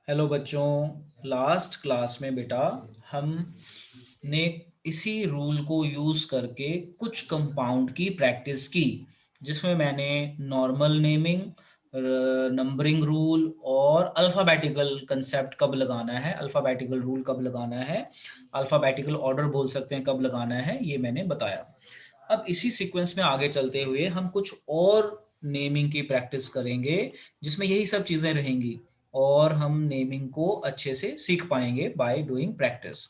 Hello बच्चों, last class में बेटा हमने इसी रूल को यूज करके कुछ कंपाउंड की प्रैक्टिस की, जिसमें मैंने नॉर्मल नेमिंग, नंबरिंग रूल और अल्फाबेटिकल कंसेप्ट कब लगाना है, अल्फाबेटिकल रूल कब लगाना है, अल्फाबेटिकल ऑर्डर बोल सकते हैं कब लगाना है, ये मैंने बताया। अब इसी सीक्वेंस में आगे चलते हुए हम कुछ और नेमिंग की प्रैक्टिस करेंगे, जिसमें यही सब चीजें रहेंगी और हम नेमिंग को अच्छे से सीख पाएंगे बाय डूइंग प्रैक्टिस।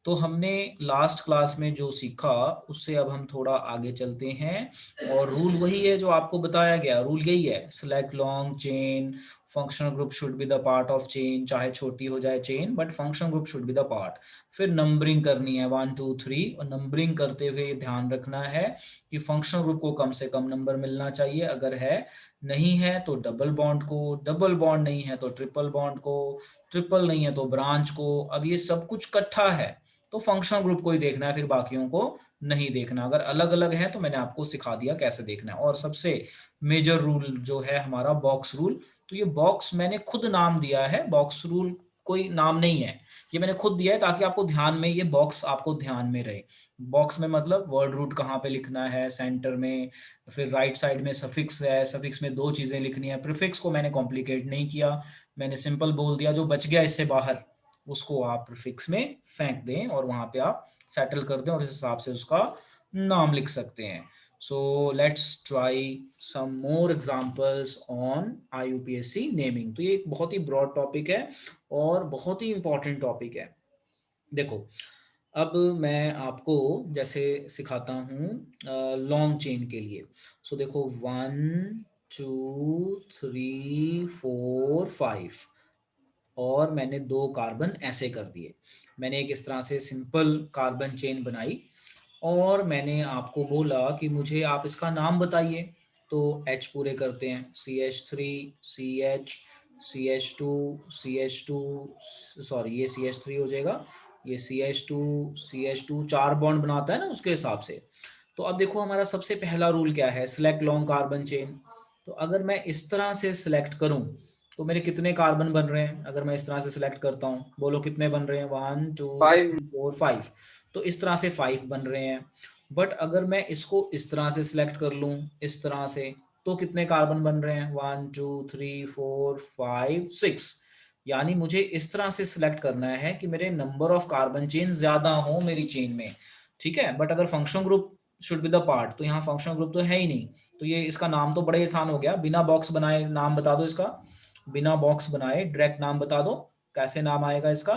तो हमने लास्ट क्लास में जो सीखा उससे अब हम थोड़ा आगे चलते हैं और रूल वही है जो आपको बताया गया। रूल यही है, select long chain, functional group should be the part of chain, चाहे छोटी हो जाए chain but functional group should be the part. फिर नंबरिंग करनी है 1 2 3, और नंबरिंग करते हुए ध्यान रखना है कि फंक्शनल ग्रुप को कम से कम नंबर मिलना चाहिए, अगर है नहीं है तो डबल बॉन्ड को, डबल बॉन्ड नहीं है तो ट्रिपल बॉन्ड को, ट्रिपल नहीं है तो ब्रांच को। अब ये सब कुछ इकट्ठा है तो फंक्शनल ग्रुप को ही देखना है, फिर बाकियों को नहीं देखना। अगर अलग अलग है तो मैंने आपको सिखा दिया कैसे देखना है। और सबसे मेजर रूल जो है हमारा बॉक्स रूल। तो ये बॉक्स मैंने खुद नाम दिया है, बॉक्स रूल कोई नाम नहीं है, ये मैंने खुद दिया है ताकि आपको ध्यान में, ये बॉक्स आपको ध्यान में रहे। बॉक्स में मतलब वर्ड रूट कहाँ पे लिखना है, सेंटर में, फिर राइट साइड में सफिक्स है, सफिक्स में दो चीजें लिखनी है। प्रीफिक्स को मैंने कॉम्प्लिकेट नहीं किया, मैंने सिंपल बोल दिया, जो बच गया इससे बाहर उसको आप प्रीफिक्स में फेंक दें और वहां पे आप सेटल कर दें और इस हिसाब से उसका नाम लिख सकते हैं। So let's try some more examples on IUPAC naming। तो ये एक बहुत ही ब्रॉड टॉपिक है और बहुत ही इंपॉर्टेंट टॉपिक है। देखो, अब मैं आपको जैसे सिखाता हूँ लॉन्ग चेन के लिए। सो देखो, 1 2 3 4 5 और मैंने दो कार्बन ऐसे कर दिए। मैंने एक इस तरह से सिंपल कार्बन चेन बनाई और मैंने आपको बोला कि मुझे आप इसका नाम बताइए। तो H पूरे करते हैं, CH3 CH CH2 CH2, sorry ये CH3 हो जाएगा, ये CH2 CH2 चार बॉन्ड बनाता है ना उसके हिसाब से। तो अब देखो हमारा सबसे पहला रूल क्या है, सिलेक्ट लॉन्ग कार्बन चेन। तो अगर मैं इस तरह से सिलेक्ट करूं तो मेरे कितने कार्बन बन रहे हैं? अगर मैं इस तरह से सिलेक्ट करता हूं, बोलो कितने बन रहे हैं? 1 2 5 3 4 5। तो इस तरह से 5 बन रहे हैं। बट अगर मैं इसको इस तरह से सिलेक्ट कर लूं, इस तरह से, तो कितने कार्बन बन रहे हैं? 1 2 3 4 5 6। यानी मुझे इस तरह से सिलेक्ट करना है कि मेरे नंबर ऑफ कार्बन चेन ज्यादा हो मेरी चेन में। ठीक है, बट अगर functional group should be the part, तो यहाँ फंक्शनल ग्रुप तो है ही नहीं। तो ये इसका नाम तो बड़ा ही आसान हो गया, बिना बॉक्स बनाए नाम बता दो इसका। बिना बॉक्स बनाए डायरेक्ट नाम बता दो, कैसे नाम आएगा इसका?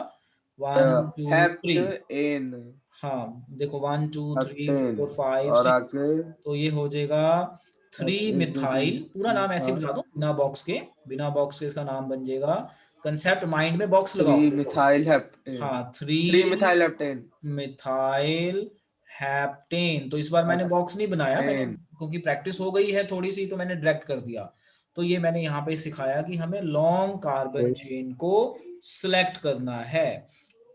1 2 हेप्ट 3। एन हाँ देखो, 1 2 3 हेप्टेन 4 5 और 6। आगे तो ये हो जाएगा 3 मिथाइल। पूरा नाम ऐसे ही बता दो बिना बॉक्स के, बिना बॉक्स के इसका नाम बन जाएगा। कंसेप्ट माइंड में बॉक्स थ्री लगाओ, देखो। मिथाइल हेप्टेन हाँ, 3 3 मिथाइल हेप्टेन मिथाइल हैप्टेन। तो इस बार मैंने बॉक्स नहीं बनाया, मैंने हेप्टेन क्योंकि प्रैक्टिस हो गई है थोड़ी सी तो मैंने डायरेक्ट कर दिया। तो ये मैंने यहाँ पे सिखाया कि हमें लॉन्ग कार्बन चेन को सिलेक्ट करना है।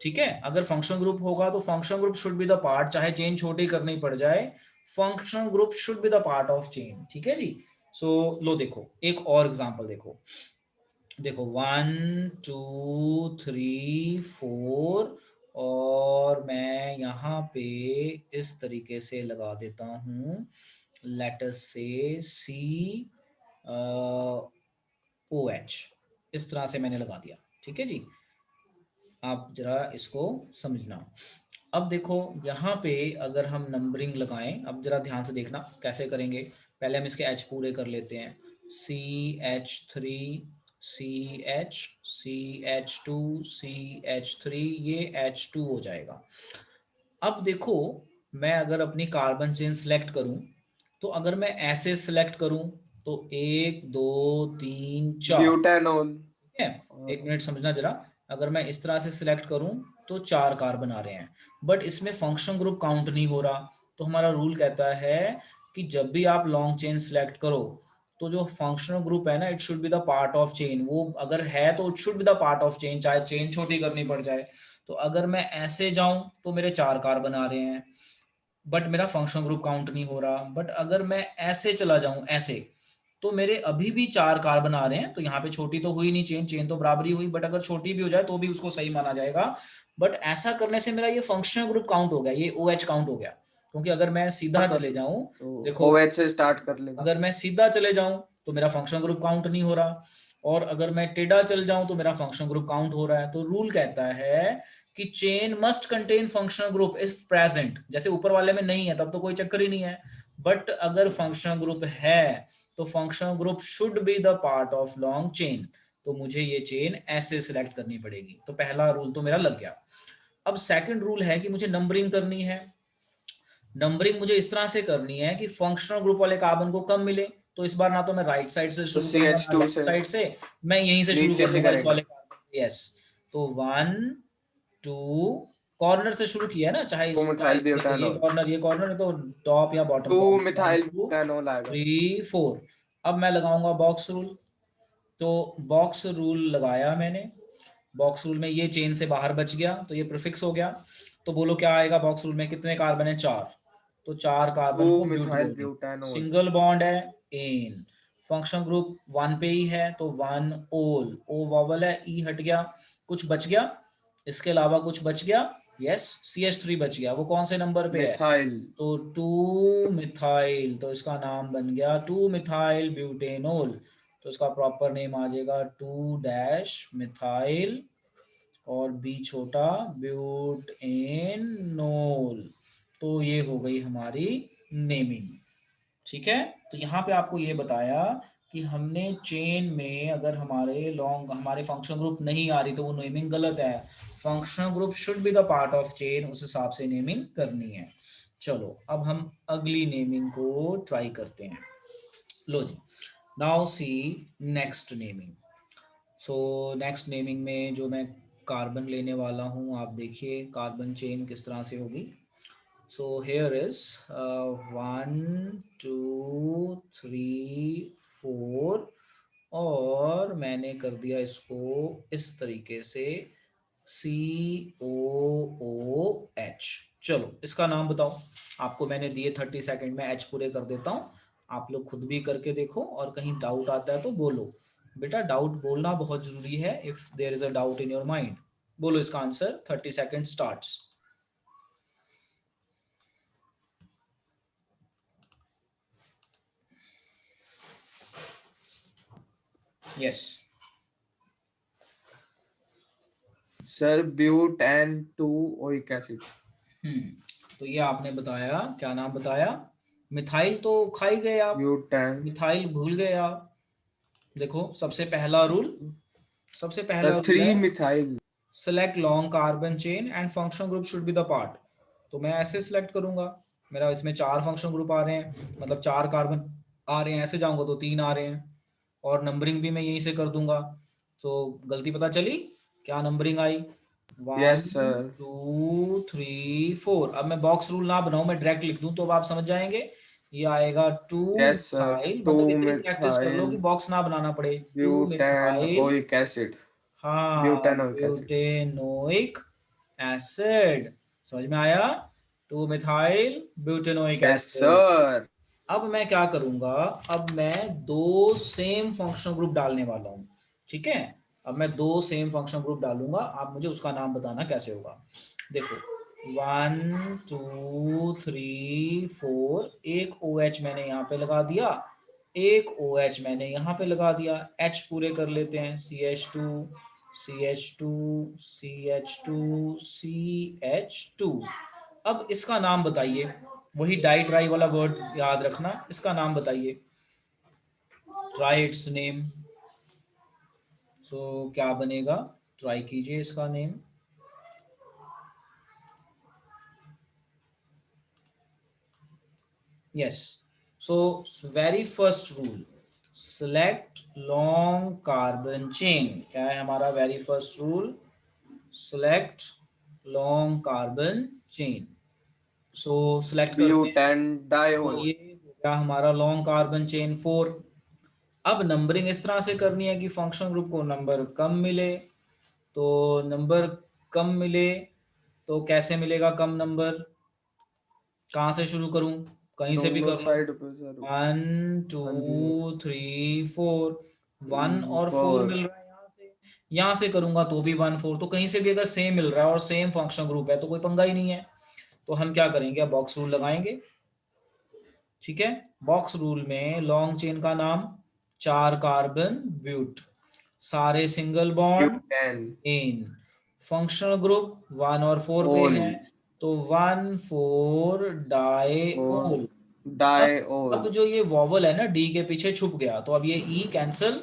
ठीक है, अगर फंक्शनल ग्रुप होगा तो functional group should be the part, चाहे चेन छोटी करनी पड़ जाए, functional group should be the part of chain. ठीक है जी। सो लो देखो, एक और एग्जांपल देखो। देखो 1 2 3 4 और मैं यहाँ पे इस तरीके से लगा देता हूँ, लेटस से COH। इस तरह से मैंने लगा दिया। ठीक है जी, आप जरा इसको समझना। अब देखो यहाँ पे अगर हम नंबरिंग लगाएं, अब जरा ध्यान से देखना कैसे करेंगे। पहले हम इसके H पूरे कर लेते हैं, CH3 CH CH2 CH3, ये H2 हो जाएगा। अब देखो, मैं अगर अपनी कार्बन चेन सेलेक्ट करूं, तो अगर मैं ऐसे सेलेक्ट करूं तो 1 2 3 4। ब्यूटेनॉल है, एक मिनट समझना जरा। अगर मैं इस तरह से सिलेक्ट करूं तो चार कार्बन आ रहे हैं, बट इसमें फंक्शनल ग्रुप काउंट नहीं हो रहा। तो हमारा रूल कहता है कि जब भी आप लॉन्ग चेन सिलेक्ट करो तो जो फंक्शनल ग्रुप है ना, it should be the part of chain. वो अगर है तो it should be the part of chain, चाहे चेन छोटी करनी पड़ जाए। तो अगर मैं ऐसे जाऊं तो मेरे चार कार्बन आ रहे हैं, बट मेरा फंक्शनल ग्रुप काउंट नहीं हो रहा। बट अगर मैं ऐसे चला जाऊं, ऐसे, तो मेरे अभी भी 4 कार्बन आ रहे हैं, तो यहाँ पे छोटी तो हुई नहीं चेन, चेन तो बराबर ही हुई, बट अगर छोटी भी हो जाए तो भी उसको सही माना जाएगा। बट ऐसा करने से मेरा ये फंक्शनल ग्रुप काउंट हो गया, ये OH काउंट हो गया। क्योंकि अगर मैं सीधा चले जाऊं, तो देखो OH से स्टार्ट कर लेगा। अगर मैं सीधा चले जाऊं तो मेरा फंक्शनल ग्रुप काउंट नहीं हो रहा, और अगर मैं टेढ़ा चल जाऊं तो मेरा फंक्शनल ग्रुप काउंट हो रहा है। तो रूल कहता है कि chain must contain functional group if present. जैसे ऊपर वाले में नहीं है तब तो कोई चक्कर ही नहीं है, बट अगर फंक्शनल ग्रुप है तो functional group should be the part of long chain. तो मुझे ये चेन ऐसे सिलेक्ट करनी पड़ेगी। तो पहला रूल तो मेरा लग गया। अब सेकंड रूल है कि मुझे नंबरिंग करनी है। नंबरिंग मुझे इस तरह से करनी है कि फंक्शनल ग्रुप वाले कार्बन को कम मिले। तो इस बार ना तो मैं राइट साइड से तो शुरू करूंगा ना CH2 लेफ्ट से साइड से, मैं यहीं से शुरू नीचे कर से दूंगा इस करेगा। वाले कार्बन। यस, तो 1 2 कॉर्नर से शुरू किया है ना, चाहे टू इसका मिथाइल ये ब्यूटानॉल। कॉर्नर ये कॉर्नर है तो टॉप या bottom two corner. 1 methyl 2 butanol आएगा। 3 4। अब मैं लगाऊंगा बॉक्स रूल। तो बॉक्स रूल लगाया मैंने। बॉक्स रूल में ये चेन से बाहर बच गया तो ये प्रीफिक्स हो गया। तो बोलो क्या आएगा बॉक्स रूल में, कितने कार्बन है? 4। तो 4 टू कार्बन को ब्यूट मिथाइल बोलेंगे। ब्यूटानॉल। सिंगल बॉन्ड है, एन। फंक्शन ग्रुप 1 पे ही है तो 1 ओल, ओ वॉवल है, ई हट गया। कुछ बच गया इसके अलावा? कुछ बच गया, यस, CH3 बच गया। वो कौन से नंबर पे है? मिथाइल। तो 2 मिथाइल, तो इसका नाम बन गया 2 मिथाइल ब्यूटेनोल। तो इसका प्रॉपर नेम आ जाएगा 2 डैश मिथाइल और बी छोटा ब्यूटेनोल। तो ये हो गई हमारी नेमिंग। ठीक है, तो यहाँ पे आपको ये बताया कि हमने चेन में अगर हमारे फंक्शन ग्रुप नहीं आ रही तो वो नेमिंग गलत है। Functional group should be the part of chain, उस हिसाब से नेमिंग करनी है। चलो अब हम अगली नेमिंग को ट्राई करते हैं। लो जी, now see next naming. So next naming में जो मैं कार्बन लेने वाला हूँ, आप देखिए कार्बन चेन किस तरह से होगी। So here is 1 2 3 4, और मैंने कर दिया इसको इस तरीके से COOH। चलो इसका नाम बताओ। आपको मैंने दिए 30 सेकंड में, H पूरे कर देता हूँ। आप लोग खुद भी करके देखो, और कहीं डाउट आता है तो बोलो। बेटा डाउट बोलना बहुत जरूरी है। If there is a doubt in your mind, बोलो इसका answer. 30 second starts. Yes. Sir but and 2 oic acid. तो ये आपने बताया, क्या नाम बताया? मिथाइल तो खा ही गए आप, ब्यूटेन। मिथाइल भूल गए आप। देखो सबसे पहला रूल, सबसे पहला सर रूल 3 है methyl. Select long carbon chain and functional group should be the part. तो मैं ऐसे सिलेक्ट करूंगा, मेरा इसमें 4 फंक्शनल ग्रुप आ रहे हैं, मतलब 4 कार्बन आ रहे हैं। ऐसे जाऊंगा तो 3 आ रहे हैं, और नंबरिंग भी मैं यहीं से कर दूंगा। तो गलती पता चली, क्या नंबरिंग आई? 1 यस सर। 2 3 4। अब मैं बॉक्स रूल ना बनाऊं, मैं डायरेक्ट लिख दूं तो अब आप समझ जाएंगे। ये आएगा 2 यस सर। मिथाइल, 2 मतलब इतनी प्रैक्टिस कर लो मिथाइल कि बॉक्स ना बनाना पड़े। 2 ब्यूटेन मिथाइल, ओइक एसिड। हाँ, ब्यूटेनोइक एसिड। Butanoic acid. समझ में आया? 2 methyl butanoic yes acid. Sir. अब मैं क्या करूंगा, अब मैं 2 सेम फंक्शनल ग्रुप डालने वाला हूं। ठीक है, अब मैं 2 सेम फंक्शनल ग्रुप डालूंगा, आप मुझे उसका नाम बताना कैसे होगा। देखो 1 2 3 4, एक OH मैंने यहाँ पे लगा दिया, एक OH मैंने यहाँ पे लगा दिया। H पूरे कर लेते हैं, CH2 CH2 CH2 CH2। अब इसका नाम बताइए, वही डाई ट्राई वाला वर्ड याद रखना, इसका नाम बताइए। Try it's name. सो क्या बनेगा, ट्राई कीजिए इसका name. Yes, so very first rule, select long carbon chain. क्या है हमारा very first rule? Select long carbon chain. सो सिलेक्ट करते हैं, ब्यूटेन तो डायोल। ये हो गया हमारा लॉन्ग कार्बन चेन 4। अब नंबरिंग इस तरह से करनी है कि फंक्शनल ग्रुप को नंबर कम मिले। तो नंबर कम मिले तो कैसे मिलेगा कम नंबर? कहाँ से शुरू करूं? कहीं से भी दोनों कर लो। साइड पे सर। 1 हाँ जी 2 3 4, 1 और 4 4। मिल रहा है यहाँ से। यहाँ से करूंगा तो भी 1 4, तो कहीं से भी अगर सेम मिल रहा है और सेम फंक्शन ग्रुप है तो कोई पंगा ही नहीं है। तो हम क्या करेंगे, बॉक्स रूल लगाएंगे। ठीक है, बॉक्स रूल में लॉन्ग चेन का नाम 4 कार्बन ब्यूट, सारे सिंगल बॉन्ड ब्यूटेन इन, फंक्शनल ग्रुप 1 और 4 पे ओल है तो 1 4 डाइओल। और अब डाइओल। अब जो ये वॉवल है ना डी के पीछे छुप गया, तो अब ये ई कैंसल,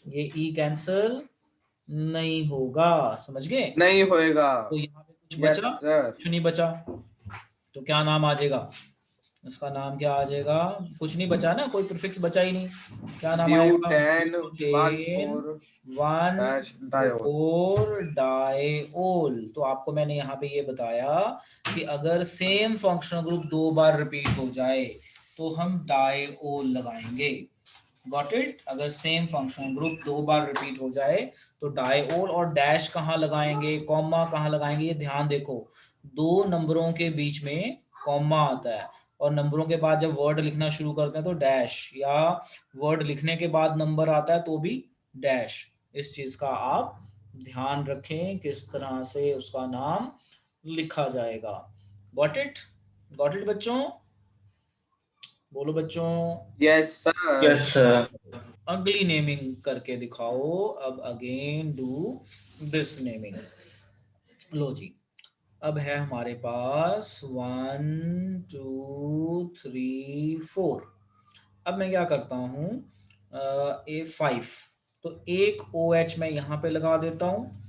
ये ई कैंसल नहीं होगा, समझ गए। नहीं होएगा। तो यहाँ पे कुछ यस बचा, सर। कुछ नहीं बचा। तो क्या नाम आ जाएगा, इसका नाम क्या आ जाएगा, कुछ नहीं बचा ना, कोई प्रीफिक्स बचा ही नहीं। क्या नाम आएगा, butane one butane four 1 dash diol. 4 diol. तो आपको मैंने यहाँ पे ये बताया कि अगर सेम फंक्शनल ग्रुप 2 बार रिपीट हो जाए तो हम डाइओल लगाएंगे। गॉट इट, अगर सेम फंक्शनल ग्रुप 2 बार रिपीट हो जाए तो डाइओल। और डैश कहाँ लगाएंगे, कॉमा कहाँ लगाएंगे, ये ध्यान देखो, दो नंबरों के बीच में कॉमा आता है, और नंबरों के बाद जब वर्ड लिखना शुरू करते हैं तो डैश, या वर्ड लिखने के बाद नंबर आता है तो भी डैश। इस चीज का आप ध्यान रखें किस तरह से उसका नाम लिखा जाएगा। गॉट इट, गॉट इट बच्चों, बोलो बच्चों। Yes sir. Yes sir. अगली नेमिंग करके दिखाओ। अब अगेन डू दिस नेमिंग। लो जी, अब है हमारे पास 1 2 3 4। अब मैं क्या करता हूँ, ए 5, तो एक ओ एच मैं यहाँ पे लगा देता हूँ,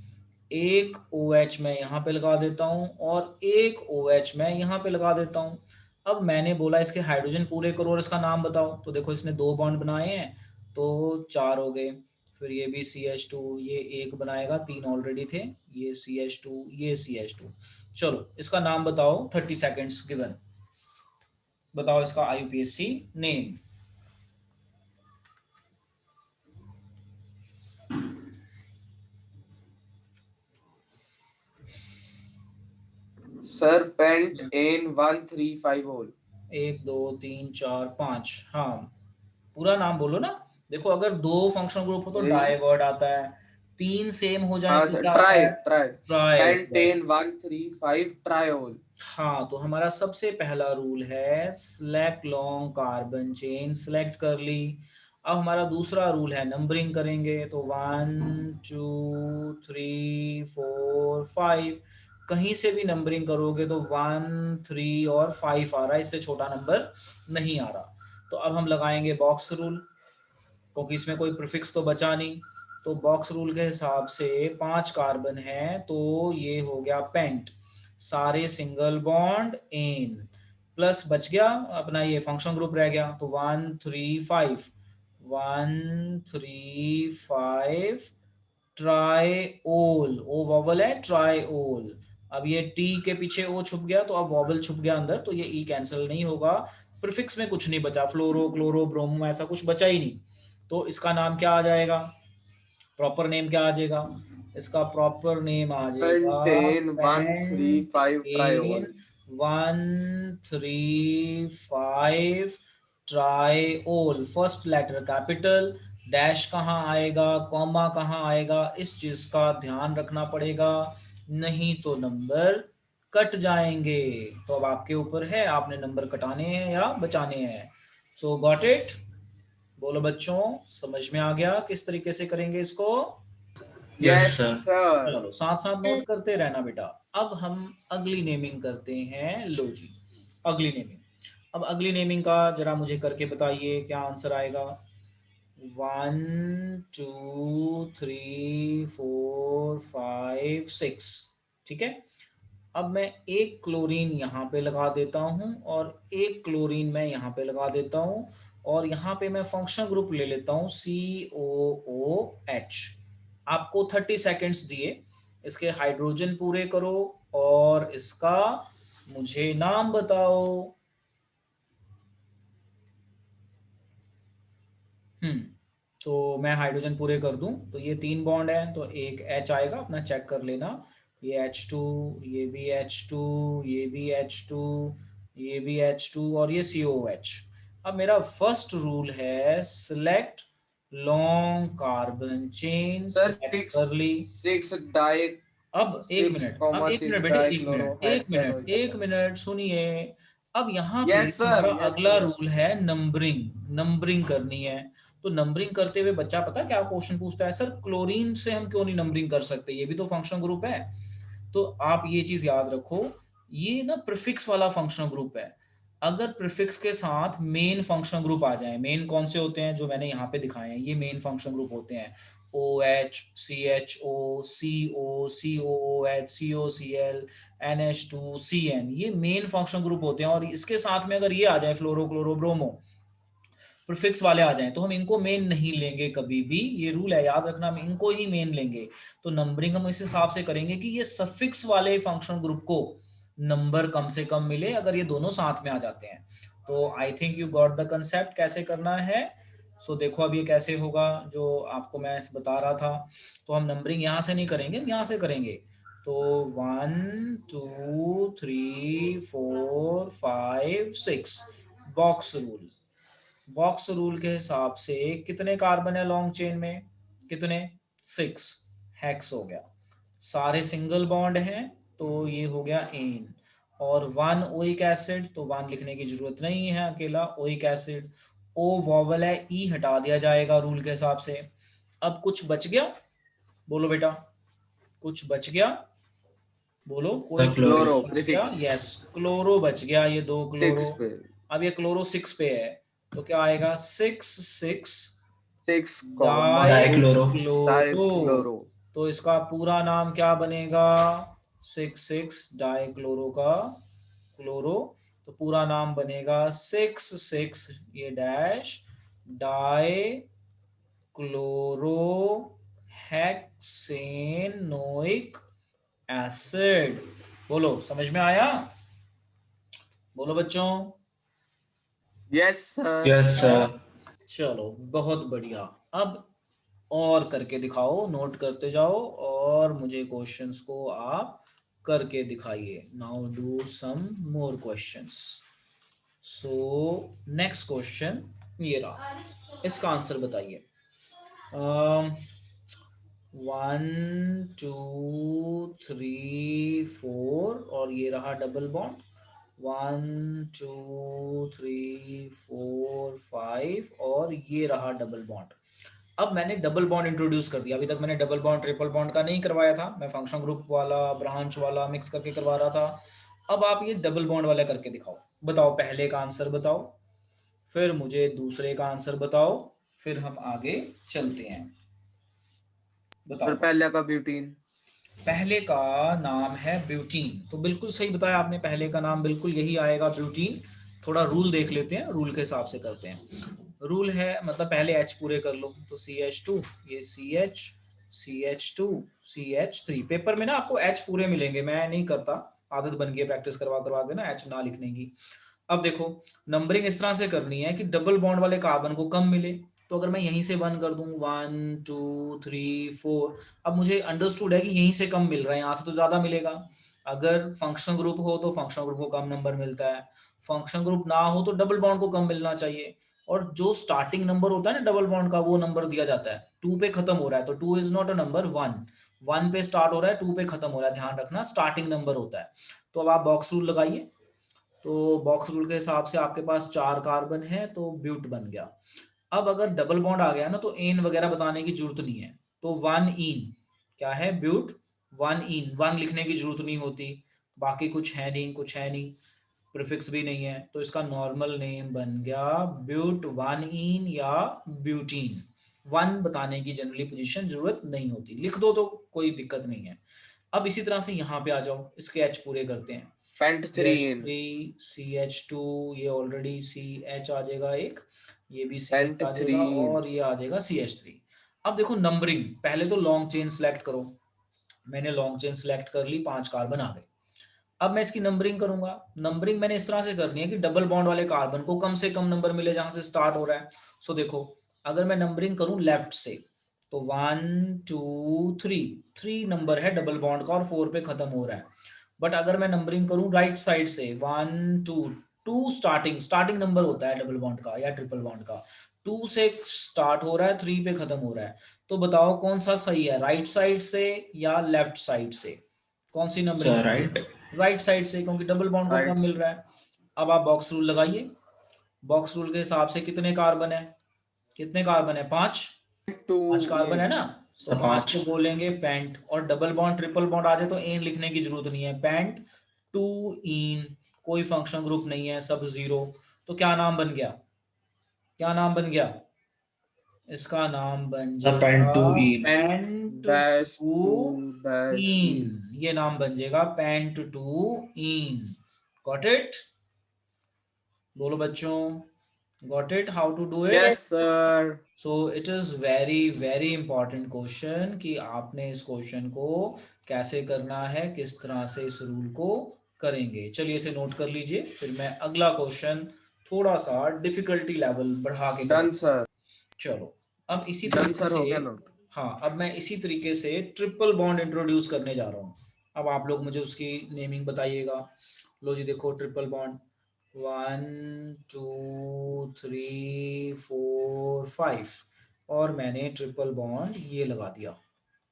एक ओ एच मैं यहाँ पे लगा देता हूँ, और एक ओ एच मैं यहाँ पे लगा देता हूँ। अब मैंने बोला इसके हाइड्रोजन पूरे करो और इसका नाम बताओ, तो देखो इसने 2 बॉन्ड बनाए हैं तो 4 हो गए। फिर ये भी CH2, ये एक बनाएगा, 3 ऑलरेडी थे, ये CH2, ये CH2। चलो इसका नाम बताओ, 30 सेकेंड्स गिवन, बताओ इसका IUPAC name. Sir pent an 135 ol. 1 2 3 4 5, हाँ पूरा नाम बोलो ना। देखो अगर 2 फंक्शनल ग्रुप हो तो डाई वर्ड आता है, 3 सेम हो जाए हाँ तो सर क्या आता ट्राई है, ट्राई। ट्राई, पेंटेन बस। 135 ट्रायोल। हाँ, तो हमारा सबसे पहला रूल है select long carbon chain, select कर ली। अब हमारा दूसरा रूल है नंबरिंग करेंगे, तो 1 2 3 4 5, कहीं से भी नंबरिंग करोगे तो 1 3 और 5 आ रहा है, इससे छोटा नंबर नहीं आ रहा। तो अब हम लगाएंगे बॉक्स रूल, क्योंकि इसमें कोई प्रीफिक्स तो बचा नहीं। तो बॉक्स रूल के हिसाब से 5 कार्बन है तो ये हो गया पेंट, सारे सिंगल बॉन्ड इन, प्लस बच गया अपना ये फंक्शन ग्रुप रह गया, तो 1 3 5, 1 3 5 ट्राइओल, ओ वॉवल है ट्राइओल। अब ये टी के पीछे ओ छुप गया तो अब वॉवल छुप गया अंदर, तो ये ई कैंसिल नहीं होगा। प्रीफिक्स में कुछ नहीं बचा, फ्लोरो क्लोरो ब्रोमो ऐसा कुछ बचा ही नहीं। तो इसका नाम क्या आ जाएगा, प्रॉपर नेम क्या आ जाएगा, इसका प्रॉपर नेम आ जाएगा pentane 135 pentane triol. 135 triol. First letter capital, dash कहाँ आएगा, कॉमा कहाँ आएगा, इस चीज का ध्यान रखना पड़ेगा, नहीं तो नंबर कट जाएंगे। तो अब आपके ऊपर है, आपने नंबर कटाने हैं या बचाने हैं। सो गॉट इट, बोलो बच्चों, समझ में आ गया किस तरीके से करेंगे इसको। Yes yes sir. सर। चलो साथ साथ नोट करते रहना बेटा। अब हम अगली नेमिंग करते हैं। लो जी, अगली नेमिंग। अब अगली नेमिंग का जरा मुझे करके बताइए क्या आंसर आएगा। 1 2 3 4 5 6, ठीक है। अब मैं एक क्लोरीन यहाँ पे लगा देता हूँ और एक क्लोरीन मैं यहाँ पे लगा देता हूँ, और यहाँ पे मैं फंक्शन ग्रुप ले लेता हूँ COOH। आपको 30 सेकेंड्स दिए, इसके हाइड्रोजन पूरे करो और इसका मुझे नाम बताओ। हम्म, तो मैं हाइड्रोजन पूरे कर दूं तो ये 3 बॉन्ड है तो एक H आएगा, अपना चेक कर लेना। ये H2, ये भी H2, ये भी H2, ये भी H2 और ये COH। अब मेरा फर्स्ट रूल है select long carbon chain, sir select six कर ली। सिक्स डाई अब एक सिक्स मिनट, अब कॉमा एक सिक्स मिनट बेटे, डाई एक क्लोरो मिनट, एक हेक्सेन मिनट, ओइक एक एसिड। मिनट सुनिए। अब यहाँ पे यस सर, हमारा यस अगला सर। रूल है नंबरिंग, नंबरिंग करनी है। तो नंबरिंग करते हुए बच्चा पता क्या क्वेश्चन पूछता है, सर क्लोरीन से हम क्यों नहीं नंबरिंग कर सकते, ये भी तो फंक्शनल ग्रुप है। तो आप ये चीज याद रखो, ये ना प्रीफिक्स वाला फंक्शनल ग्रुप है। अगर प्रीफिक्स के साथ मेन फंक्शनल ग्रुप आ जाए, मेन कौन से होते हैं जो मैंने यहाँ पे दिखाए हैं, ये मेन फंक्शनल ग्रुप होते हैं। OH, CHO, CO, COOH, COCl, NH2, CN, ये मेन फंक्शनल ग्रुप होते हैं। और इसके साथ में अगर ये आ जाए फ्लोरो क्लोरो ब्रोमो, प्रीफिक्स वाले आ जाएं, तो हम इनको मेन नहीं लेंगे कभी भी। ये रूल है, याद रखना, हम इनको ही मेन लेंगे। तो नंबरिंग हम इस हिसाब से करेंगे कि ये सफिक्स वाले फंक्शनल ग्रुप को नंबर कम से कम मिले अगर ये दोनों साथ में आ जाते हैं। तो I think you got the concept कैसे करना है। सो देखो अब ये कैसे होगा जो आपको मैं बता रहा था। तो हम नंबरिंग यहाँ से नहीं करेंगे, हम यहाँ से करेंगे। तो 1 2 3 4 5 6 बॉक्स रूल। बॉक्स रूल के हिसाब से कितने कार्बन है लॉन्ग चेन में, कितने, 6, हेक्स हो गया। सारे सिंगल बॉन्ड हैं तो ये हो गया एन। और 1 ओइक एसिड, तो 1 लिखने की जरूरत नहीं है, अकेला ओइक एसिड। ओ वॉवल है, ई हटा दिया जाएगा रूल के हिसाब से। अब कुछ बच गया, बोलो बेटा, कुछ बच गया, बोलो कोई क्लोरो क्लोरो बच गया। प्रीफिक्स यस, क्लोरो बच गया, ये 2 क्लोरो। 6 पे। अब ये क्लोरो 6 पे है, तो क्या आएगा, 6 six comma di six dichloro. Di chloro. Chloro. तो इसका पूरा नाम क्या बनेगा, 6 डाई क्लोरो का क्लोरो। तो पूरा नाम बनेगा 6 ये डैश डाई क्लोरो हेक्सेनोइक एसिड। बोलो समझ में आया, बोलो बच्चों। Yes sir. Yes sir. चलो बहुत बढ़िया। अब और करके दिखाओ, नोट करते जाओ और मुझे क्वेश्चंस को आप करके दिखाइए। Now do some more questions. So next question ये रहा, इसका आंसर बताइए। 1 2 3 4 और ये रहा डबल बॉन्ड, 1 2 3 4 5 और ये रहा डबल बॉन्ड। अब मैंने डबल बॉन्ड इंट्रोड्यूस कर दिया, अभी तक मैंने डबल बॉन्ड ट्रिपल बॉन्ड का नहीं करवाया था, मैं फंक्शन ग्रुप वाला ब्रांच वाला मिक्स करके करवा रहा था। अब आप ये डबल बॉन्ड वाला करके दिखाओ। बताओ पहले का आंसर बताओ, फिर मुझे दूसरे का आंसर बताओ, फिर हम आगे चलते हैं। सर बताओ। पहले का ब्यूटीन। पहले का नाम है ब्यूटीन, तो बिल्कुल सही बताया आपने, पहले का नाम बिल्कुल यही आएगा, ब्यूटीन। थोड़ा रूल देख लेते हैं, रूल के हिसाब से करते हैं। रूल है मतलब पहले H पूरे कर लो, तो CH2, ये CH, CH2, CH3। पेपर में ना आपको H पूरे मिलेंगे, मैं नहीं करता, आदत बन गई है प्रैक्टिस करवा करवा के ना H ना लिखने की। अब देखो नंबरिंग इस तरह से करनी है कि डबल बॉन्ड वाले कार्बन को कम मिले। तो अगर मैं यहीं से 1 कर दूं, 1 2 3 4, अब मुझे अंडरस्टूड है कि यहीं से कम मिल रहा है, यहाँ से तो ज्यादा मिलेगा। अगर फंक्शनल ग्रुप हो तो फंक्शनल ग्रुप को कम नंबर मिलता है, फंक्शनल ग्रुप ना हो तो डबल बॉन्ड को कम मिलना चाहिए। और जो स्टार्टिंग नंबर होता है ना डबल बॉन्ड का, वो नंबर दिया जाता है, 2 पे खत्म हो रहा है तो 2 इज नॉट अ नंबर, 1 पे स्टार्ट हो रहा है, 2 पे खत्म हो रहा है, ध्यान रखना स्टार्टिंग नंबर होता है। तो अब आप बॉक्स रूल लगाइए। तो बॉक्स रूल के हिसाब से आपके पास 4 कार्बन है तो ब्यूट बन गया। अब अगर डबल बॉन्ड आ गया ना तो एन वगैरह बताने की जरूरत नहीं है, तो 1 इन क्या है, ब्यूट 1 इन, 1 लिखने की जरूरत नहीं होती। बाकी कुछ है नहीं, कुछ है नहीं, प्रीफिक्स भी नहीं है, तो इसका नॉर्मल नेम बन गया ब्यूट 1 इन या ब्यूटीन। 1 बताने की जनरली पोजीशन जरूरत नहीं होती, लिख दो तो कोई दिक्कत नहीं है। अब इसी तरह से यहाँ पे आ जाओ, इसके एच पूरे करते हैं। पेंटथ्रीन। CH3, CH2, ये ऑलरेडी CH आ जाएगा एक, ये भी CH आ जाएगा पेंटथ्रीन। और ये आ जाएगा CH3। अब देखो नंबरिंग, पहले तो लॉन्ग चेन सेलेक्ट करो। मैंने लॉन्ग चेन सेलेक्ट कर ली, 5 कार्बन आ गए। अब मैं इसकी नंबरिंग करूंगा। नंबरिंग मैंने इस तरह से करनी है कि डबल बॉन्ड वाले कार्बन को कम से कम नंबर मिले जहां से स्टार्ट हो रहा है। सो देखो अगर मैं नंबरिंग करूं लेफ्ट से, तो 1 2 3, 3 नंबर है डबल बॉन्ड का और 4 पे खत्म हो रहा है। बट अगर मैं नंबरिंग करूं राइट साइड से, 1 2, 2 स्टार्टिंग नंबर होता है डबल बॉन्ड का या ट्रिपल बॉन्ड का, 2 से स्टार्ट हो रहा है, 3 पे खत्म हो रहा है। तो बताओ कौन सा सही है, राइट साइड से या लेफ्ट साइड से, कौन सी नंबरिंग सर सही राइट। है? राइट साइड से, क्योंकि डबल बॉन्ड को कम राइट। मिल रहा है। अब आप बॉक्स रूल लगाइए, बॉक्स रूल के हिसाब से कितने कार्बन है, कितने कार्बन है, 5, टू 5 कार्बन है ना, तो सर 5 5। को बोलेंगे पेंट। और डबल बॉन्ड ट्रिपल बॉन्ड आ जाए तो एन लिखने की जरूरत नहीं है, पेंट 2 इन, कोई फंक्शन ग्रुप नहीं है, सब जीरो। तो क्या नाम बन गया, क्या नाम बन गया, इसका नाम बन सर पेंट जाएगा two yne. Pent pent dash two two dash yne, yne. ये नाम बन जाएगा pent two yne. Got it, बोलो बच्चों, got it, how to do it? Yes sir. So it is very very important question कि आपने इस क्वेश्चन को कैसे करना है, किस तरह से इस रूल को करेंगे। चलिए इसे नोट कर लीजिए, फिर मैं अगला क्वेश्चन थोड़ा सा डिफिकल्टी लेवल बढ़ा के डन करूँगा। सर। चलो अब इसी डन तरीके सर, से, हो गया नोट। हाँ अब मैं इसी तरीके से ट्रिपल बॉन्ड इंट्रोड्यूस करने जा रहा हूँ। अब आप लोग मुझे उसकी नेमिंग बताइएगा। लो जी देखो, ट्रिपल बॉन्ड 1 2 3 4 5, और मैंने ट्रिपल बॉन्ड ये लगा दिया,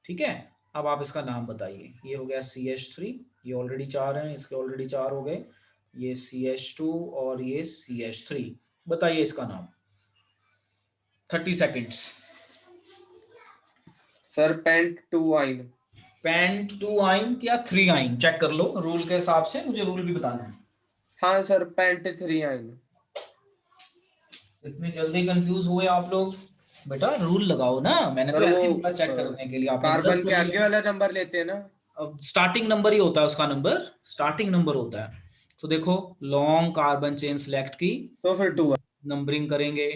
ठीक है। अब आप इसका नाम बताइए, ये हो गया CH3, ये ऑलरेडी 4 हैं, इसके ऑलरेडी 4 हो गए, ये CH2 और ये CH3। बताइए इसका नाम, 30 seconds. Sir pent two yne. Pent 2 yne या 3 आइन, चेक कर लो रूल के हिसाब से, मुझे रूल भी बताना है। हाँ सर, पेंट 3 आइन। इतनी जल्दी कंफ्यूज हुए आप लोग, बेटा रूल लगाओ ना, मैंने सर तो वो ऐसे ही बोला चेक करने के लिए, आपने गलत कार्बन के कर आगे लिया। वाला नंबर लेते हैं ना। अब स्टार्टिंग नंबर ही होता है उसका, नंबर स्टार्टिंग नंबर होता है। तो देखो, लॉन्ग कार्बन चेन सेलेक्ट की, तो फिर टू। नंबरिंग करेंगे,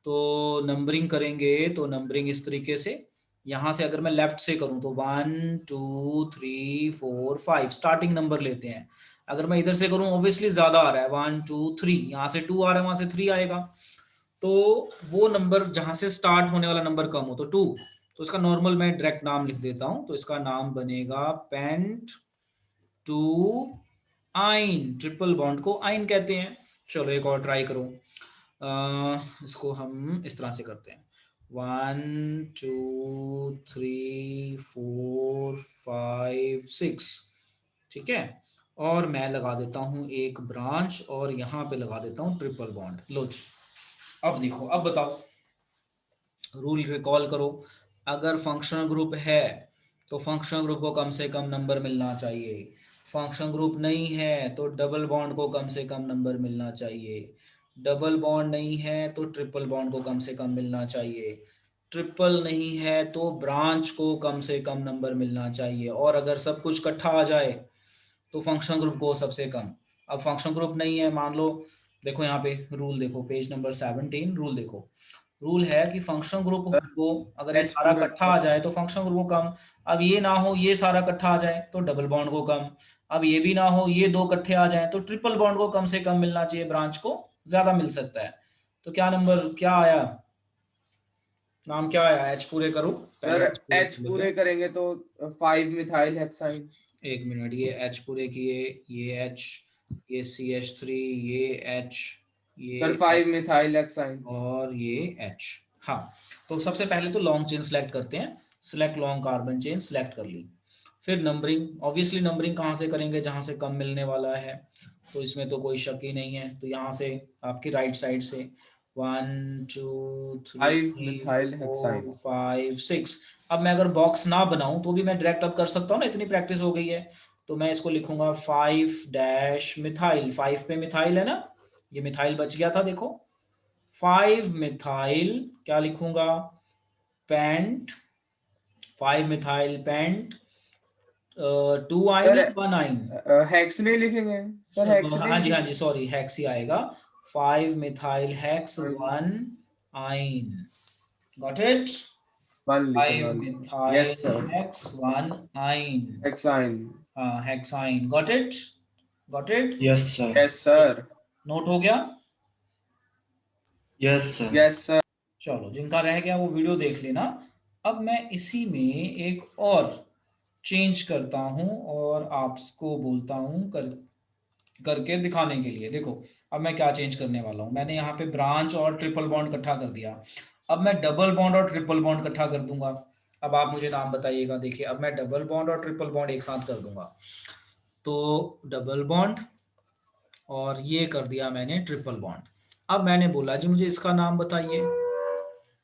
तो नंबरिंग करेंगे तो नंबरिंग इस तरीके से, यहाँ से अगर मैं लेफ्ट से करूँ तो 1 2 3 4 5 स्टार्टिंग नंबर लेते हैं। अगर मैं इधर से करूँ ऑब्वियसली ज्यादा आ रहा है, 1 2 3, यहाँ से 2 आ रहा है, वहां से 3 आएगा, तो वो नंबर जहां से स्टार्ट होने वाला नंबर कम हो तो 2। तो इसका नॉर्मल मैं डायरेक्ट नाम लिख देता हूं, तो इसका नाम बनेगा pent two yne, triple bond को आइन कहते हैं। चलो एक और ट्राई करो, इसको हम इस तरह से करते हैं, 1 2 3 4 5 6, ठीक है। और मैं लगा देता हूं एक ब्रांच, और यहां पे लगा देता हूं ट्रिपल बॉन्ड। लो जी, अब देखो, अब बताओ, रूल रिकॉल करो। अगर फंक्शनल ग्रुप है तो फंक्शनल ग्रुप को कम से कम नंबर मिलना चाहिए, फंक्शनल ग्रुप नहीं है तो डबल बॉन्ड को कम से कम नंबर मिलना चाहिए, डबल बॉन्ड नहीं है तो ट्रिपल बॉन्ड को कम से कम मिलना चाहिए, ट्रिपल नहीं है तो ब्रांच को कम से कम नंबर मिलना चाहिए, और अगर सब कुछ इकट्ठा आ जाए तो फंक्शनल ग्रुप को सबसे कम। अब फंक्शनल ग्रुप नहीं है, मान लो, देखो यहाँ पे रूल देखो, पेज नंबर 17, रूल देखो, रूल है कि फंक्शनल ग्रुप सर को अगर ये एच सारा पूरे इकट्ठा आ जाए तो फंक्शनल ग्रुप को कम। अब ये ना हो, ये सारा इकट्ठा आ जाए तो डबल बॉन्ड को कम। अब ये भी ना हो, ये दो इकट्ठे आ जाए तो ट्रिपल बॉन्ड को कम से कम मिलना चाहिए, ब्रांच को ज्यादा मिल सकता है। तो क्या नंबर क्या आया, नाम क्या आया, एच पूरे करो, सर पहले एच पूरे एच कर लेते पूरे हैं। करेंगे तो 5 मिथाइल हेक्साइन। एक मिनट, ये एच पूरे किए, ये एच, ये CH3, ये एच, ये सर 5 मिथाइल हेक्साइन। और ये एच। हाँ, तो सबसे पहले तो लॉन्ग चेन सेलेक्ट करते हैं, select long carbon chain select कर ली। फिर नंबरिंग, ऑब्वियसली नंबरिंग कहाँ से करेंगे, जहाँ से कम मिलने वाला है, तो इसमें तो कोई शक ही नहीं है, तो यहाँ से आपकी राइट साइड से 1 2 5 3 मिथाइल 4 हेक्साइन। 5 6। अब मैं अगर बॉक्स ना बनाऊं तो भी मैं डायरेक्ट अब कर सकता हूँ ना, इतनी प्रैक्टिस हो गई है। तो मैं इसको लिखूंगा 5 डैश मिथाइल, 5 पे मिथाइल है ना, ये मिथाइल बच गया था देखो, 5 मिथाइल क्या लिखूंगा, पेंट, 5 मिथाइल पेंट, 2 आइन सर या 1 आइन, हेक्स नहीं लिखेंगे? सर हेक्स नहीं हाँ जी हाँ लिखेंगे? जी सॉरी, हेक्स ही आएगा, 5 मिथाइल हेक्स हाँ जी, 1 आइन। गॉट इट, वन लिखे 5 one. Methyl yes sir. Hex 1 आइन, हेक्साइन। हाँ hexyne, got it, got it, yes sir. Yes sir. Note हो गया। Yes sir. Yes sir. चलो जिनका रह गया वो वीडियो देख लेना। अब मैं इसी में एक और चेंज करता हूं और आपको बोलता हूं करके दिखाने के लिए। देखो, अब मैं क्या चेंज करने वाला हूँ, मैंने यहाँ पे ब्रांच और ट्रिपल बॉन्ड इकट्ठा कर दिया, अब मैं डबल बॉन्ड और ट्रिपल बॉन्ड इकट्ठा कर दूंगा। अब आप मुझे नाम बताइएगा। देखिए अब मैं डबल बॉन्ड और ट्रिपल बॉन्ड एक साथ कर दूंगा, तो डबल बॉन्ड और ये कर दिया मैंने ट्रिपल बॉन्ड। अब मैंने बोला जी मुझे इसका नाम बताइए,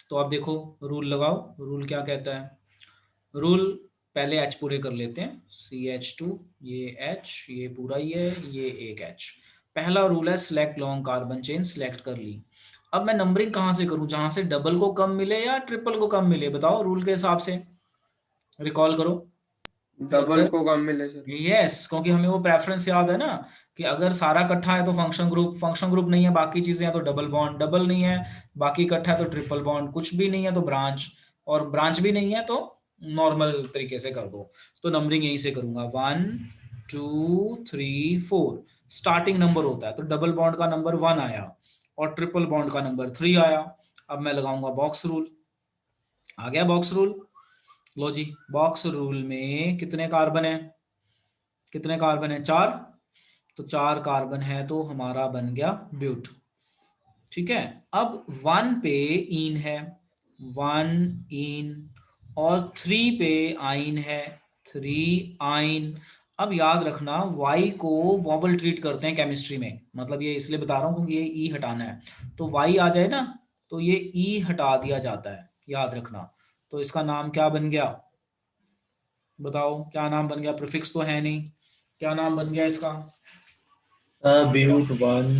तो आप देखो रूल लगाओ, रूल क्या कहता है। रूल पहले एच पूरे कर लेते हैं, CH2, ये एच, ये पूरा ही है, ये एक एच। पहला रूल है select long carbon chain, select कर ली। अब मैं नंबरिंग कहाँ से करूँ, जहां से डबल को कम मिले या ट्रिपल को कम मिले, बताओ रूल के हिसाब से, रिकॉल करो कि डबल अगर, को कम मिले सर। यस, क्योंकि हमें वो प्रेफरेंस याद है ना कि अगर सारा इकट्ठा है तो फंक्शन ग्रुप, फंक्शन ग्रुप नहीं है बाकी चीजें हैं तो डबल बॉन्ड, डबल नहीं है बाकी इकट्ठा है तो ट्रिपल बॉन्ड, कुछ भी नहीं है तो ब्रांच, और ब्रांच भी नहीं है तो नॉर्मल तरीके से कर दो। तो नंबरिंग यहीं से करूंगा, 1 2 3 4 स्टार्टिंग नंबर होता है, तो डबल बॉन्ड का नंबर 1 आया और ट्रिपल बॉन्ड का नंबर 3 आया। अब मैं लगाऊंगा बॉक्स रूल, आ गया बॉक्स रूल। लो जी, बॉक्स रूल में कितने कार्बन है, कितने कार्बन है, 4, तो 4 कार्बन है तो हमारा बन गया ब्यूट। ठीक है, अब 1 पे इन है, 1 इन, और 3 पे आइन है, 3 आइन। अब याद रखना y को वॉवल ट्रीट करते हैं केमिस्ट्री में, मतलब ये इसलिए बता रहा हूँ क्योंकि ये e हटाना है, तो y आ जाए ना तो ये e हटा दिया जाता है, याद रखना। तो इसका नाम क्या बन गया, बताओ क्या नाम बन गया, प्रीफिक्स तो है नहीं, क्या नाम बन गया इसका। ब्यूट वन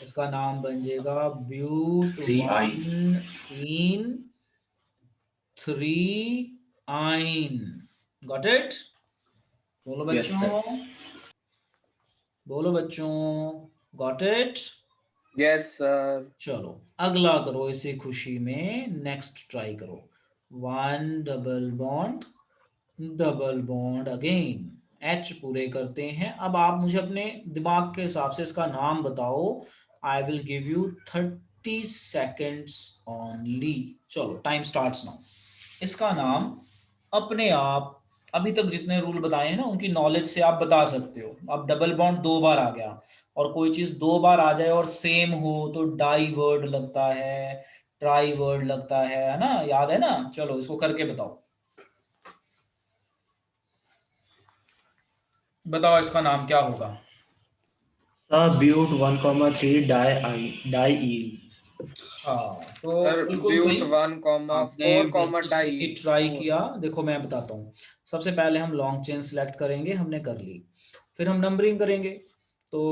इसका नाम बन जाएगा ब्यूट 3 आई। 1 इन 3 आइन। गॉट इट, बोलो यस सर। बच्चों, बोलो बच्चों, गॉट इट। Yes sir. चलो अगला करो इसी खुशी में, नेक्स्ट ट्राई करो, 1 double bond, double bond again, H पूरे करते हैं। अब आप मुझे अपने दिमाग के हिसाब से इसका नाम बताओ, I will give you 30 seconds only. चलो टाइम स्टार्ट्स नाउ। इसका नाम अपने आप, अभी तक जितने रूल बताए हैं ना उनकी नॉलेज से आप बता सकते हो। अब डबल बॉन्ड 2 बार आ गया, और कोई चीज 2 बार आ जाए और सेम हो तो डाई वर्ड लगता है, ट्राई वर्ड लगता है ना, याद है ना। चलो इसको करके बताओ, बताओ इसका नाम क्या होगा। ब्यूट 1 3 डाई इन। हाँ तो सर बिल्कुल सही, ब्यूट 1 आपने 4 बिल्कुल डाई सही ट्राई 4। किया। देखो मैं बताता हूँ, सबसे पहले हम लॉन्ग चेन सेलेक्ट करेंगे, हमने कर ली, फिर हम नंबरिंग करेंगे, तो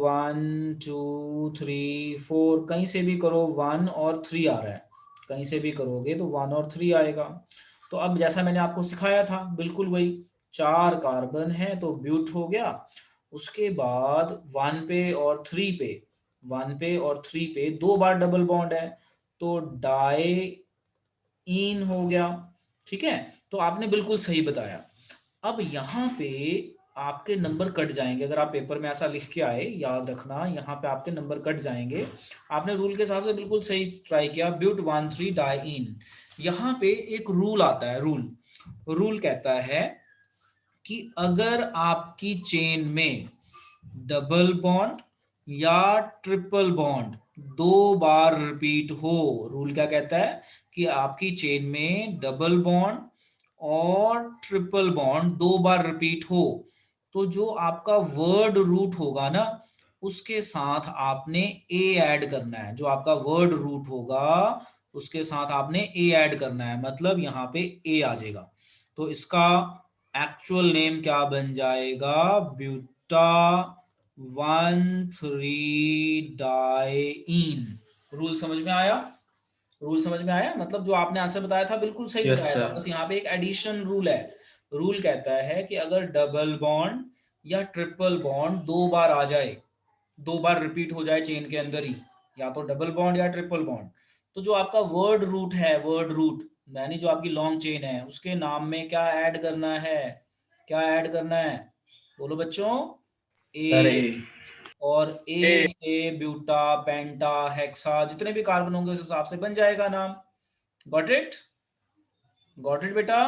1 2 3 4, कहीं से भी करो 1 और 3 आ रहा है, कहीं से भी करोगे तो 1 और 3 आएगा। तो अब जैसा मैंने आपको सिखाया था बिल्कुल वही, 4 कार्बन है तो ब्यूट हो गया। उसके बाद 1 पे और 3 पे 2 बार डबल बॉन्ड है तो डाई इन हो गया। ठीक है, तो आपने बिल्कुल सही बताया। अब यहाँ पे आपके नंबर कट जाएंगे, अगर आप पेपर में ऐसा लिख के आए, याद रखना यहाँ पे आपके नंबर कट जाएंगे। आपने रूल के हिसाब से बिल्कुल सही ट्राई किया, ब्यूट 1 3 डाई इन। यहाँ पे एक रूल आता है, रूल, रूल कहता है कि अगर आपकी चेन में डबल बॉन्ड या ट्रिपल बॉन्ड 2 बार रिपीट हो, रूल क्या कहता है कि आपकी चेन में डबल बॉन्ड और ट्रिपल बॉन्ड 2 बार रिपीट हो, तो जो आपका वर्ड रूट होगा ना उसके साथ आपने ए ऐड करना है, जो आपका वर्ड रूट होगा उसके साथ आपने ए ऐड करना है, मतलब यहाँ पे ए आ जाएगा। तो इसका एक्चुअल नेम क्या बन जाएगा, ब्यूटा 1 3 डाइइन। रूल समझ में आया, रूल समझ में आया, मतलब जो आपने आंसर बताया था बिल्कुल सही यस बताया था, सर। बस यहाँ पे एक एडिशन रूल है। रूल कहता है कि अगर डबल बॉन्ड या ट्रिपल बॉन्ड 2 बार आ जाए, 2 बार रिपीट हो जाए चेन के अंदर ही, या तो डबल बॉन्ड या ट्रिपल बॉन्ड, तो जो आपका वर्ड रूट है, वर्ड रूट यानी जो आपकी लॉन्ग चेन है उसके नाम में क्या ऐड करना है, क्या ऐड करना है, बोलो बच्चों, सर ए। ए। और ए। ए ब्यूटा पेंटा हेक्सा जितने भी कार्बन होंगे उस हिसाब से बन जाएगा नाम। गॉट इट, गॉट इट बेटा,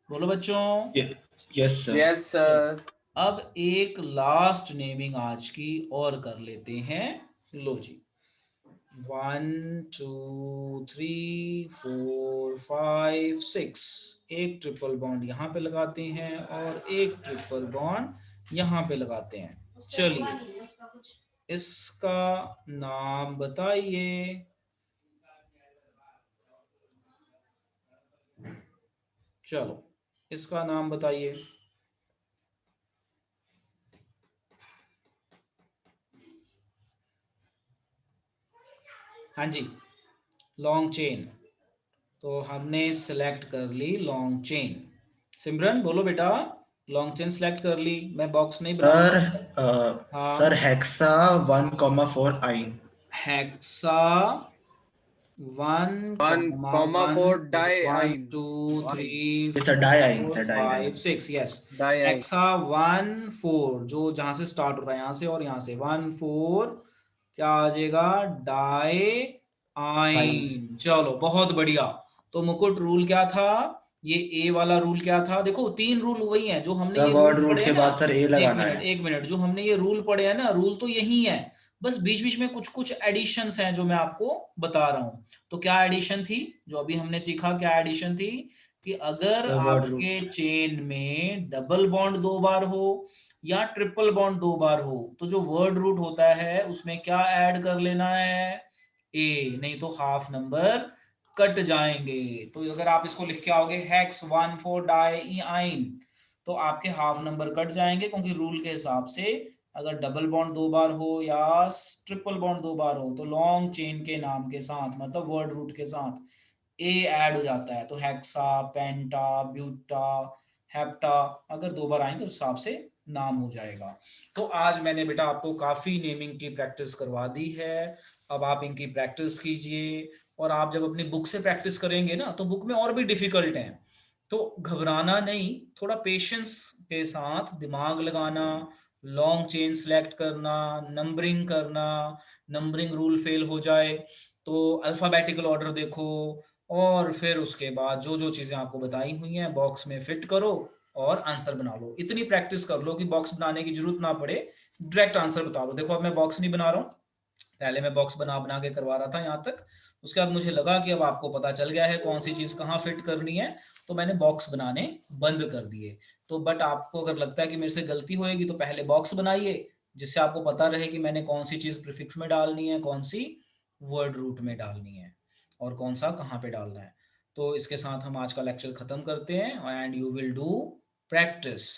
बोलो बच्चों। Yes sir. Yes sir. अब एक लास्ट नेमिंग आज की और कर लेते हैं, लो जी, 1 2 3 4 5 6, एक ट्रिपल बॉन्ड यहाँ पे लगाते हैं और एक ट्रिपल बॉन्ड यहाँ पे लगाते हैं। चलिए इसका नाम बताइए। चलो इसका नाम बताइए। हाँ जी, लॉन्ग चेन। तो हमने सिलेक्ट कर ली लॉन्ग चेन। सिमरन बोलो बेटा, लॉन्ग चेन सिलेक्ट कर ली, मैं बॉक्स नहीं सर बनाऊंगा। सर हाँ, हेक्सा 1,4 आइन। हेक्सा 1 1, कॉमा 4 1 1 डाइआइन 2 आइन 3 it's a di yne 4 sir, di di. 5 6, yes. Diyne. Hexa 1 4, जो जहां से स्टार्ट हो रहा है, यहाँ से और यहाँ से 1 4, क्या आ जाएगा? डाई आइन। आइन। चलो बहुत बढ़िया। तो मुकुट, रूल क्या था? ये ए वाला रूल क्या था? देखो 3 रूल वही हैं जो हमने सर ये रूल वर्ड रूट पढ़े के हैं ना। बाद सर ए एक लगाना मिनट है। एक मिनट, जो हमने ये रूल पढ़े हैं ना, रूल तो यही है, बस बीच बीच में कुछ कुछ एडिशंस हैं जो मैं आपको बता रहा हूं। तो क्या एडिशन थी जो अभी हमने सीखा? क्या एडिशन थी कि अगर सर वर्ड रूट। आपके चेन में डबल बॉन्ड 2 बार हो या ट्रिपल बॉन्ड 2 बार हो, तो जो वर्ड रूट होता है उसमें क्या ऐड कर लेना है? ए, नहीं तो हाफ नंबर कट जाएंगे। तो अगर आप इसको लिख के आओगे हेक्स 1 4 डाई आइन, तो आपके हाफ नंबर कट जाएंगे, क्योंकि रूल के हिसाब से अगर डबल बॉन्ड 2 बार हो या ट्रिपल बॉन्ड 2 बार हो, तो लॉन्ग चेन के नाम के साथ, मतलब वर्ड रूट के साथ ए ऐड हो जाता है। तो हेक्सा, पेंटा, ब्यूटा, हेप्टा, अगर 2 बार आएंगे उस हिसाब से नाम हो जाएगा। तो आज मैंने बेटा आपको काफी नेमिंग की प्रैक्टिस करवा दी है। अब आप इनकी प्रैक्टिस कीजिए, और आप जब अपनी बुक से प्रैक्टिस करेंगे ना, तो बुक में और भी डिफिकल्ट हैं, तो घबराना नहीं, थोड़ा पेशेंस के साथ दिमाग लगाना, लॉन्ग चेन सेलेक्ट करना, नंबरिंग करना, नंबरिंग रूल फेल हो जाए तो अल्फाबेटिकल ऑर्डर देखो, और फिर उसके बाद जो जो चीजें आपको बताई हुई हैं बॉक्स में फिट करो और आंसर बना लो। इतनी प्रैक्टिस कर लो कि बॉक्स बनाने की जरूरत ना पड़े, डायरेक्ट आंसर बता दो। देखो अब मैं बॉक्स नहीं बना रहा हूँ, पहले मैं बॉक्स बना बना के करवा रहा था यहाँ तक। उसके बाद मुझे लगा कि अब आपको पता चल गया है कौन सी चीज कहाँ फिट करनी है, तो मैंने बॉक्स बनाने बंद कर दिए। तो बट आपको अगर लगता है कि मेरे से गलती होएगी, तो पहले बॉक्स बनाइए, जिससे आपको पता रहे कि मैंने कौन सी चीज प्रीफिक्स में डालनी है, कौन सी वर्ड रूट में डालनी है, और कौन सा कहाँ पे डालना है। तो इसके साथ हम आज का लेक्चर खत्म करते हैं, and you will do practice.